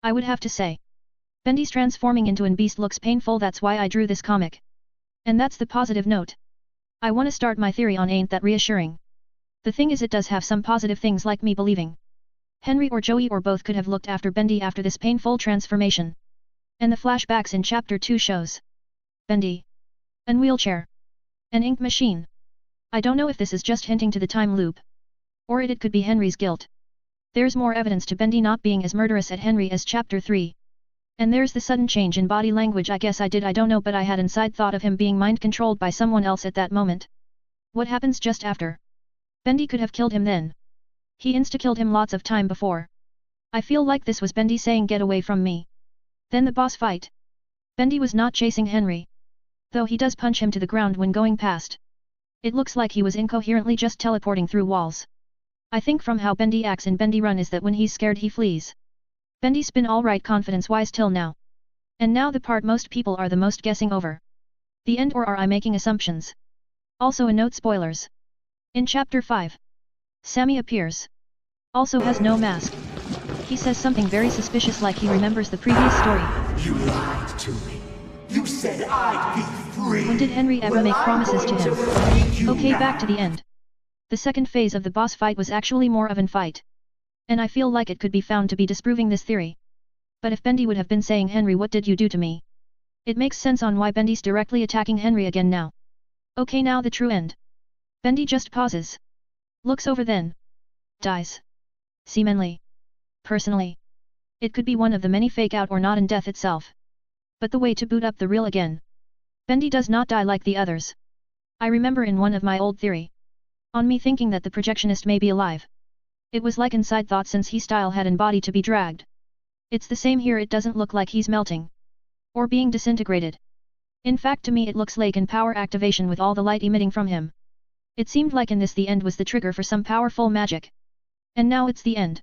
I would have to say. Bendy's transforming into an beast looks painful, that's why I drew this comic. And that's the positive note. I wanna start my theory on ain't that reassuring. The thing is it does have some positive things like me believing Henry or Joey or both could have looked after Bendy after this painful transformation. And the flashbacks in chapter 2 shows Bendy. An wheelchair. An ink machine. I don't know if this is just hinting to the time loop. Or it could be Henry's guilt. There's more evidence to Bendy not being as murderous at Henry as chapter 3. And there's the sudden change in body language. I guess I don't know, but I had inside thought of him being mind-controlled by someone else at that moment. What happens just after? Bendy could have killed him then. He insta-killed him lots of time before. I feel like this was Bendy saying get away from me. Then the boss fight. Bendy was not chasing Henry. Though he does punch him to the ground when going past. It looks like he was incoherently just teleporting through walls. I think from how Bendy acts in Bendy Run is that when he's scared he flees. Bendy's been alright confidence-wise till now. And now the part most people are the most guessing over. The end, or are I making assumptions? Also a note, spoilers. In chapter 5. Sammy appears. Also has no mask. He says something very suspicious like he remembers the previous story. You lied to me. You said I'd be free. When did Henry ever make promises to him? Okay, back to the end. The second phase of the boss fight was actually more of an fight. And I feel like it could be found to be disproving this theory. But if Bendy would have been saying Henry, what did you do to me? It makes sense on why Bendy's directly attacking Henry again now. Okay, now the true end. Bendy just pauses. Looks over, then dies. Seemingly. Personally. It could be one of the many fake out or not in death itself. But the way to boot up the real again. Bendy does not die like the others. I remember in one of my old theory. On me thinking that the projectionist may be alive. It was like inside thought since he style had an body to be dragged. It's the same here, it doesn't look like he's melting. Or being disintegrated. In fact to me it looks like in power activation with all the light emitting from him. It seemed like in this the end was the trigger for some powerful magic. And now it's the end.